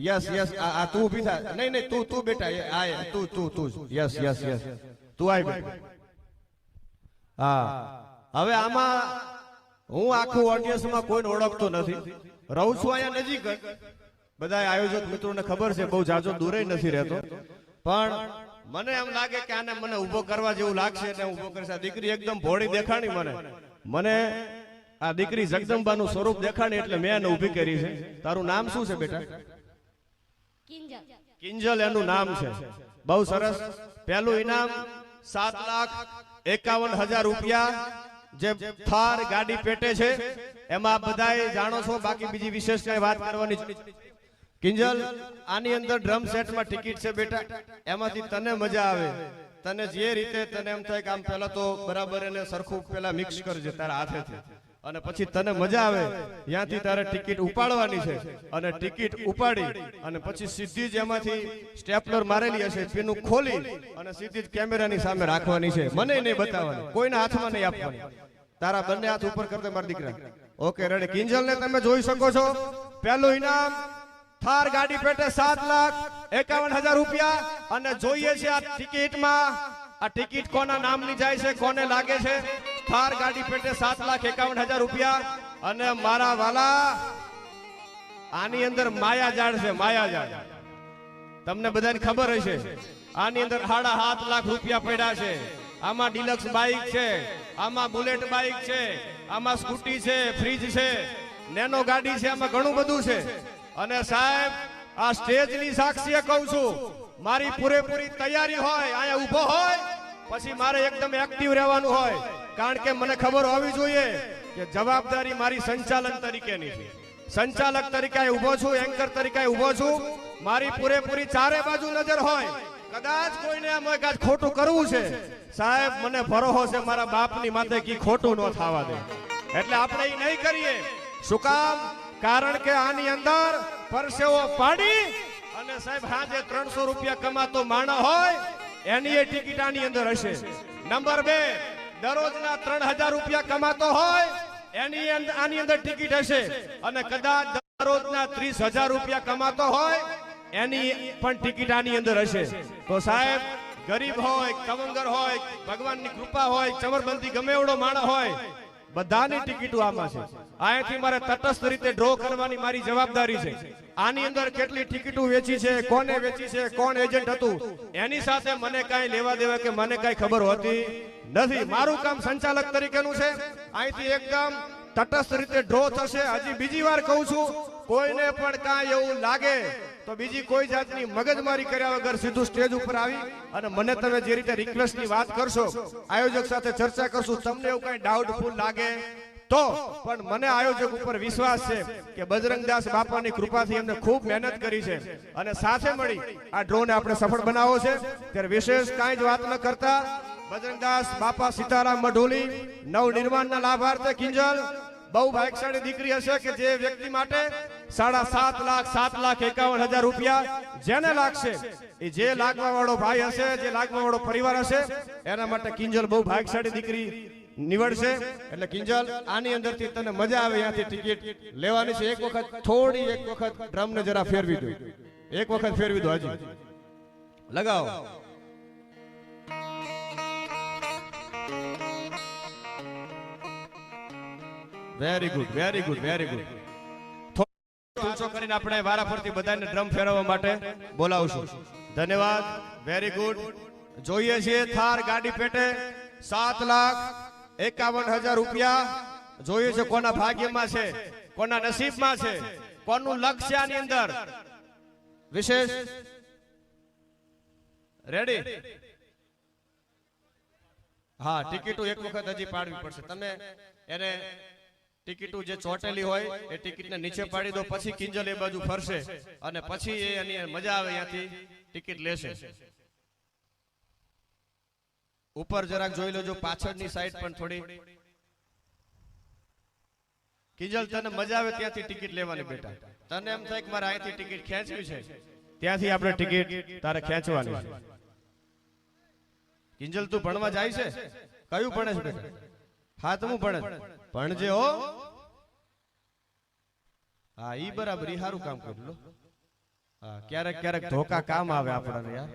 Yes yes આ તું ઊભી થા. નહીં નહીં તું બેટા આ તું યસ યસ યસ તું આય બેટા. હા હવે આમાં હું આખું ઓડિયન્સમાં કોઈને ઓળખતો નથી, રહું છું અહીંયા નજીક જ. બધા આયોજક મિત્રોને ખબર છે, બહુ જાજો દૂરે નથી રહેતો, પણ મને એમ લાગે કે આને મને ઉભો કરવા જેવું લાગશે એટલે ઉભો કરીશ. આ દીકરી એકદમ ભોળી દેખાણી, મને આ દીકરી જગદંબાનું સ્વરૂપ દેખાણી એટલે મેં એને ઊભી કરી છે. તારું નામ શું છે બેટા? કિંજલ એનું નામ છે. બહુ સરસ. પહેલું ઇનામ 7,51,000 રૂપિયા જે થાર ગાડી પેટે છે એમાં બધાએ જાણો છો, બાકી બીજી વિશેષ કઈ વાત કરવાની. કિંજલ આની અંદર ડ્રમ સેટમાં ટિકિટ છે બેટા, એમાંથી તને મજા આવે, તને જે રીતે તને એમ થાય કે આમ પેલા તો બરાબર એને સરખું પેલા મિક્સ કરજે તારા હાથેથી, અને પછી તને મજા આવે ત્યાંથી તારે ટિકિટ ઉપાડવાની છે, અને ટિકિટ ઉપાડી અને પછી સીધી જ એમાંથી સ્ટેપલર મારેલી હશે, પીનું ખોલી અને સીધી જ કેમેરાની સામે રાખવાની છે. મને નહીં બતાવવાની, કોઈના હાથમાં નહીં આપવાની. તારા બંને હાથ ઉપર કરતે મારા દીકરા. Okay ready. કિંજલ ને તમે જોઈ શકો છો. પહેલું ઇનામ થાર ગાડી પેટે 7,51,000 રૂપિયા. અને જોઈએ છે આ ટિકિટમાં, આ ટિકિટ કોના નામની જાય છે, કોને લાગે છે? થાર ગાડી પેટે 7,51,000 રૂપિયા. અને મારા વાલા આની અંદર માયાજાળ છે, માયાજાળ. તમને બધાને ખબર હશે, આની અંદર 7.5 લાખ રૂપિયા પડ્યા છે. આમાં ડિલક્સ બાઇક છે, આમાં બુલેટ બાઇક છે, આમાં સ્કૂટી છે, ફ્રીજ છે, નેનો ગાડી છે, આમાં ઘણું બધું છે. અને સાહેબ આ સ્ટેજની સાક્ષીએ કહું છું, મારી પૂરેપૂરી તૈયારી હોય, અહીંયા ઊભો હોય પછી મારે એકદમ એક્ટિવ રહેવાનું હોય, કારણ કે મને ખબર હોવી જોઈએ કે જવાબદારી મારી સંચાલન તરીકેની છે. સંચાલક તરીકે ઊભો છું, એન્કર તરીકે ઊભો છું, મારી પૂરેપૂરી ચારે બાજુ નજર હોય. કદાચ કોઈને એમ હોય કે ખોટું કરવું છે, સાહેબ મને ભરોસો છે મારા બાપની માથે કે ખોટું ન થવા દે, એટલે આપણે એ નહીં કરીએ. શું કામ? કારણ કે આની અંદર પરસેવો પાડી અને સાહેબ હાજે 300 રૂપિયા કમાતો માણસ હોય એની એ ટિકિટ આની અંદર હશે. નંબર 2, દરરોજના 3,000 રૂપિયા કમાતો હોય એની આની અંદર ટિકિટ હશે. અને કદાચ દરરોજના 30,000 રૂપિયા કમાતો હોય એની પણ ટિકિટ આની અંદર હશે. તો સાહેબ ગરીબ હોય, કમંગર હોય, ભગવાનની કૃપા હોય, ચમરબંધી ગમે એવડો માણસ હોય, બધાની ટિકિટો આમાં છે. અહીંથી મારે તટસ્થ રીતે ડ્રો કરવાની મારી જવાબદારી છે. આની અંદર કેટલી ટિકિટો વેચી છે, કોને વેચી છે, કોણ એજન્ટ હતું, એની સાથે મને કાંઈ લેવા દેવા કે મને કાંઈ ખબર હોતી નથી. મારું કામ સંચાલક તરીકેનું છે. અહીંથી એકદમ તટસ્થ રીતે ડ્રો થશે. હજી બીજી વાર કહું છું, કોઈને પણ કાંઈ એવું લાગે તો બીજી કોઈ જાતની મગજમારી કર્યા વગર સીધું સ્ટેજ ઉપર આવી અને મને તમે જે રીતે રિક્વેસ્ટની વાત કરશો, આયોજક સાથે ચર્ચા કરશું, તમને એવું કઈ ડાઉટફુલ લાગે તો પણ મને આયોજક ઉપર વિશ્વાસ છે કે બજરંગદાસ બાપાની કૃપાથી એમને ખૂબ મહેનત કરી છે અને સાથે મળી આ ડ્રોને આપણે સફળ બનાવવો છે. ત્યારે વિશેષ કાંઈ જ વાત ન કરતા બજરંગદાસ બાપા સીતારામ મઢોલી નવનિર્માણના લાભાર્થે કિંજલ બહુ ભાગ્યશાળી દીકરી હશે કે જે વ્યક્તિ માટે 7,51,000 રૂપિયા જેને લાગશે, એ જે લાગવા વાળો ભાઈ હશે, જે લાગવા વાળો પરિવાર હશે, એના માટે કિંજલ બહુ ભાગ્યશાળી દીકરી નીવડશે. એટલે કિંજલ આની અંદરથી તને મજા આવે ત્યાંથી ટિકિટ લેવાની છે. એક વખત ડ્રમને જરા ફેરવી દો, એક વખત ફેરવી દો, હજી લગાવો. Very good, very good, very good. થોડો કરીને આપણે વારાફરતી બધાને ડ્રમ ફેરવવા માટે બોલાવશું. ધન્યવાદ. Very good. જોઈએ છીએ થાર ગાડી પેટે 7,51,000 રૂપિયા. જોઈએ છે કોના ભાગ્યમાં છે, કોના નસીબમાં છે, કોનું લક્ષ્ય આની અંદર વિશેષ. રેડી? હા, ટિકિટો એક વખત હજી પાડવી પડશે. તમે એને ટિકિટો જે ચોટેલી હોય એ ટિકિટને નીચે પાડી દો, પછી કિંજલ એ બાજુ ફરશે અને પછી એની મજા આવે ત્યાંથી ટિકિટ લેશે. ઉપર જરાક જોઈ લેજો, પાછળની સાઈડ પણ થોડી. કિંજલ તને મજા આવે ત્યાંથી ટિકિટ લેવાની બેટા. તને એમ થાય કે મારે અહીંથી ટિકિટ ખેંચવી છે, ત્યાંથી આપણે ટિકિટ તારે ખેંચવાની છે. કિંજલ તું ભણવા જાય છે? કયું ભણે છે બેટા? હાથમું ભણે? ભણજે હો. હા, ઈ બરાબર, ઈ સારું કામ કર્યું. હા, ક્યારેક ક્યારેક ધોકા કામ આવે આપણને યાર.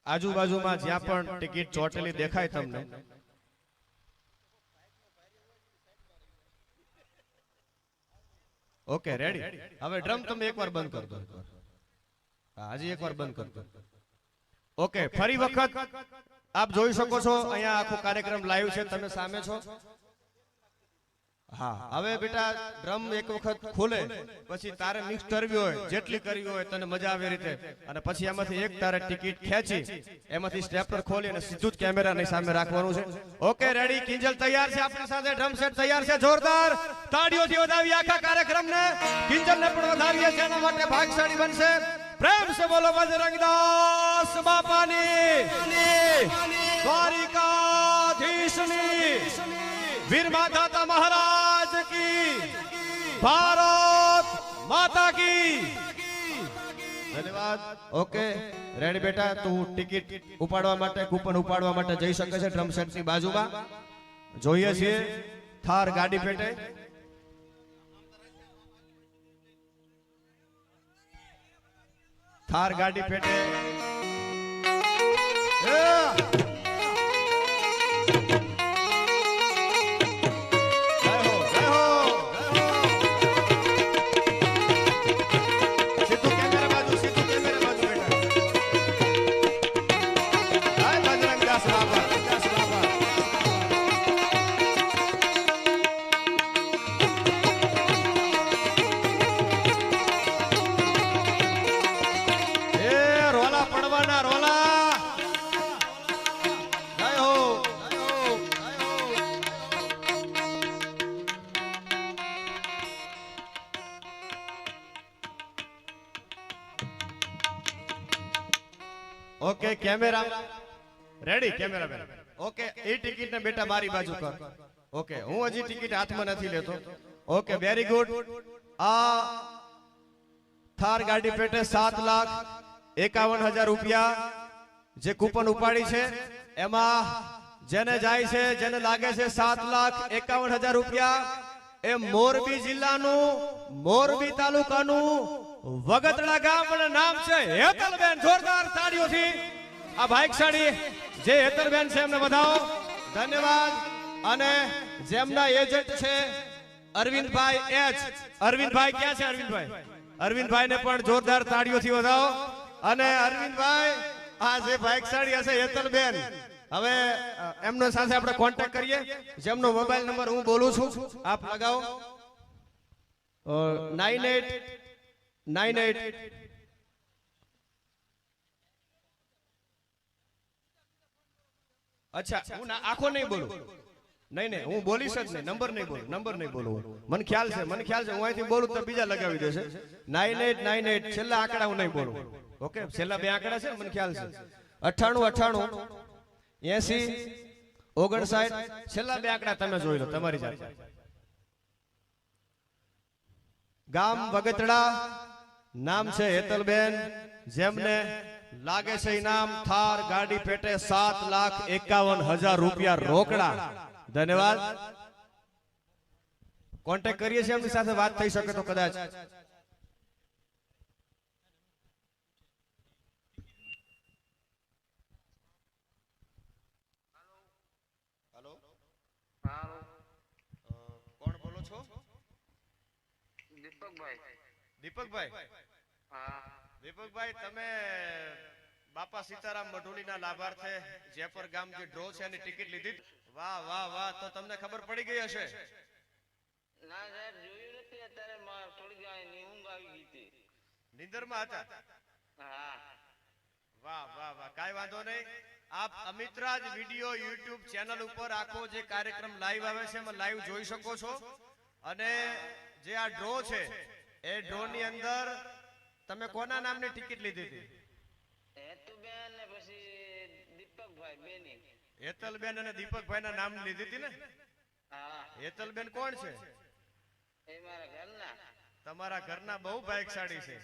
આજુબાજુમાં જ્યાં પણ ટિકિટ ચોટેલી દેખાય તમને, ઓકે રેડી. હવે ડ્રમ તમે એકવાર બંધ કરી દો. હા, હજી એકવાર બંધ કરી દો. ઓકે, ફરી વખત આપ જોઈ શકો છો અહીંયા આખો કાર્યક્રમ લાઈવ છે, તમે સામે છો. હા, હવે બેટા ડ્રમ એક વખત ખોલે પછી તારે મિક્સ કરવી હોય, જેટલી કરવી હોય તને મજા આવે રીતે, અને પછી એમાંથી એક તારે ટિકિટ ખેંચી એમાંથી સ્ટેપલર ખોલી અને સીધું જ કેમેરાની સામે રાખવાનું છે. ઓકે રેડી, કિંજલ તૈયાર છે આપણી સાથે, ડ્રમ સેટ તૈયાર છે. જોરદાર તાળીઓથી વધાવી આખા કાર્યક્રમને. કિંજલને પણ વધાવીએ છીએ, એના માટે ભાગશાળી બનશે. પ્રેમ સે બોલો બજરંગદાસ બાપાની, દ્વારિકાધીશની, વીર માતા મહારાજ કી, ભારત માતા કી. ધન્યવાદ. ઓકે રેડી બેટા, તું ટિકિટ ઉપાડવા માટે, કૂપન ઉપાડવા માટે જઈ શકે છે ડ્રમ સેટ ની બાજુમાં. જોઈએ છીએ થાર ગાડી પેટે. થાર ગાડી પેટે okay, camera ready, cameraman. Okay, એ ટિકિટ ને બેટા મારી બાજુ કર. ઓકે, હું હજી ટિકિટ હાથમાં નથી લેતો. Okay, very good. આ થાર ગાડી પેટે 7,51,000 રૂપિયા જે કૂપન ઉપાડી છે, એમાં જેને જાય છે, જેને લાગે છે 7,51,000 રૂપિયા, એ મોરબી જિલ્લાનું, મોરબી તાલુકાનું વગતડા ગામ નામ છે હેતલબેન. જોરદાર તાળીઓથી આ ભાઈકશાળી જે હેતલબેન છે એમને વધાવો. ધન્યવાદ. અને જેમના એજન્ટ છે અરવિંદભાઈ એચ. અરવિંદભાઈ ક્યાં છે? અરવિંદભાઈ, અરવિંદભાઈ ને પણ જોરદાર તાળીઓથી વધાવો. અને અરવિંદભાઈ, આ જે ભાઈકશાળી હશે હેતલબેન, હવે એમનો સાથે આપણે કોન્ટેક્ટ કરીએ. જેમનો મોબાઈલ નંબર હું બોલું છું, આપ લગાવો. 9898. અચ્છા, હું આખો નહીં બોલું. નહીં, હું બોલીશ જ નહીં, નંબર નહીં બોલું, નંબર નહીં બોલું. મને ખ્યાલ છે, મને ખ્યાલ છે, હું અહીંથી બોલું તો બીજા લગાવી દેશે. 9898 છેલ્લા આંકડા હું નહીં બોલું. ઓકે, છેલ્લા બે આંકડા છે મને ખ્યાલ છે. 9898 80 59. છેલ્લા બે આંકડા તમે જોઈ લો તમારી જાતે. ગામ વગતડા, નામ છે હેતલબેન, જેમને લાગે છે ઇનામ થાર ગાડી પેટે 7,51,000 રૂપિયા રોકડા. ધન્યવાદ. કોન્ટેક્ટ કરીએ છીએ, એમની સાથે વાત થઈ શકે તો કદાચ. હેલો, કોણ બોલો છો? દીપકભાઈ. હા દીપકભાઈ, તમે બાપા સીતારામ મઢુલીના લાભાર્થે જેપર ગામ જે ડ્રો છે એની ટિકિટ લીધી? વાહ વાહ વાહ, તો તમને ખબર પડી ગઈ હશે. ના સાહેબ, જોયું નથી. અત્યારે થોડી ઊંઘ આવી ગઈ હતી, નિંદરમાં હતા. હા. વાહ વાહ વાહ, કાઈ વાંધો નહીં. આપ અમિતરાજ વિડિયો YouTube ચેનલ ઉપર આખો જે કાર્યક્રમ લાઈવ આવે છે એમાં લાઈવ જોઈ શકો છો. અને જે આ ડ્રો છે એ ડ્રો ની અંદર તમે કોના નામની ટિકિટ લીધી હતી? હેતુબેન ને પછી દીપકભાઈ બેની. હેતલબેન અને દીપકભાઈ ના નામ લીધી હતી ને? હા. હેતલબેન કોણ છે? એ મારા ઘરના. તમારા ઘરના બહુ ભાગ્યશાળી છે.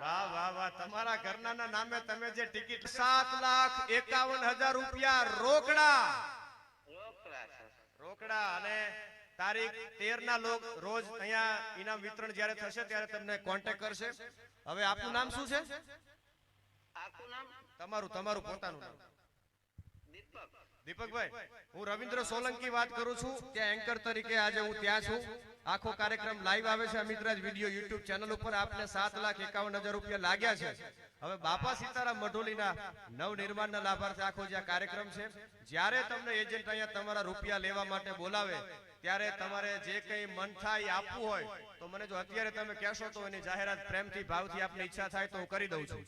વાહ વાહ વાહ, તમારા ઘરનાના નામે તમે જે ટિકિટ 7,51,000 રૂપિયા રોકડા રોકડા સર. રોકડા અને તારીખ 13 ના રોજ અહીંયા ઇનામ વિતરણ જ્યારે થશે ત્યારે તમને કોન્ટેક્ટ કરશે. હવે આપનું નામ શું છે? આખું નામ તમારું પોતાનું નામ. દીપક. દીપકભાઈ, હું રવિન્દ્ર સોલંકી વાત કરું છું. ત્યાં એન્કર તરીકે આજે હું ત્યાં છું. આખો કાર્યક્રમ લાઈવ આવે છે અમિતરાજ વિડીયો યુટ્યુબ ચેનલ ઉપર. આપને 7,51,000 રૂપિયા લાગ્યા છે. હવે બાપા સીતારામ મઢોલીના નવનિર્માણના લાભાર્થે આખો જે આ કાર્યક્રમ છે, જ્યારે તમને એજન્ટ અહીંયા તમારા રૂપિયા લેવા માટે બોલાવે ત્યારે તમારે જે કંઈ મન થાય એ આપવું હોય તો મને જો અત્યારે તમે કહેશો તો એની જાહેરાત પ્રેમથી ભાવથી આપની ઈચ્છા થાય તો હું કરી દઉં છું.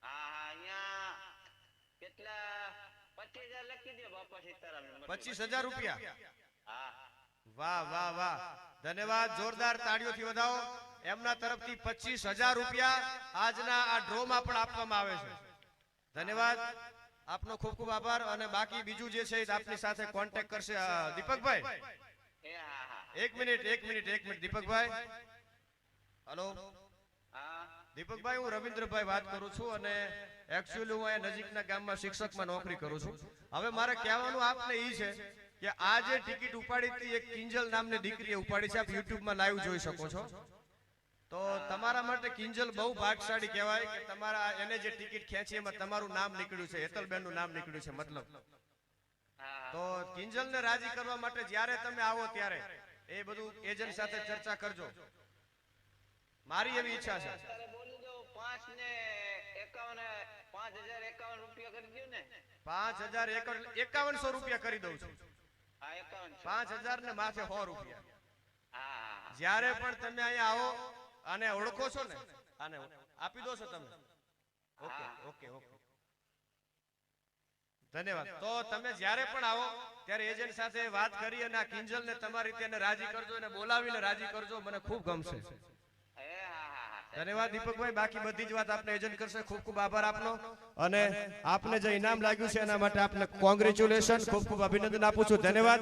હા અહીંયા કેટલા 25,000 લખી દે બાપા સીતારામ. 25,000 રૂપિયા. હા. વાહ વાહ વાહ, ધન્યવાદ. જોરદાર તાળીઓથી વધાવો. એમના તરફથી 25,000 રૂપિયા આજના આ ડ્રોમાં પણ આપવામાં આવે છે. ધન્યવાદ, આપનો ખૂબ ખૂબ આભાર. અને બાકી બીજું જે છે એ આપની સાથે કોન્ટેક્ટ કરશે. દીપકભાઈ, હા હા. એક મિનિટ દીપકભાઈ. હલો હા. દીપકભાઈ, હું રવિન્દ્રભાઈ વાત કરું છું અને એકચ્યુઅલી હું અહીંયા નજીકના ગામમાં શિક્ષકમાં નોકરી કરું છું. હવે મારે કહેવાનું આપને એ છે કે આ જે ટિકિટ ઉપાડી હતી એક કિંજલ નામની દીકરીએ ઉપાડી છે. આપ યુટ્યુબમાં લાઈવ જોઈ શકો છો. તો તમારા માટે કિંજલ બહુ ભાગશાળી કહેવાય કે તમારા એને જે ટિકિટ ખેંચી એમાં તમારું નામ નીકળ્યું છે, હેતલબેનનું નામ નીકળ્યું છે મતલબ. તો કિંજલને રાજી કરવા માટે જ્યારે તમે આવો ત્યારે એ બધું એજન્ટ સાથે ચર્ચા કરજો. મારી એવી ઈચ્છા છે. અત્યારે બોલી દો 5,051 રૂપિયા કરી દો ને. 5,051 રૂપિયા કરી દઉં છું. હા 51. 5,000 ને માથે 100 રૂપિયા. હા. જ્યારે પણ તમે અહીંયા આવો આને ઓળખો છો ને, આને આપી દો છો તમે. ઓકે ઓકે ઓકે, ધન્યવાદ. તો તમે જ્યારે પણ આવો ત્યારે એજન્ટ સાથે વાત કરી અને આ કિંજલને તમારી રીતે એને રાજી કરજો અને બોલાવીને રાજી કરજો. મને ખૂબ ગમશે. ધન્યવાદ દીપકભાઈ. બાકી બધી જ વાત આપને એજન્ટ કરશે. ખૂબ ખૂબ આભાર આપનો. અને આપને જે ઇનામ લાગ્યું છે એના માટે આપને કોંગ્રેચ્યુલેશન, ખૂબ ખૂબ અભિનંદન આપું છું. ધન્યવાદ.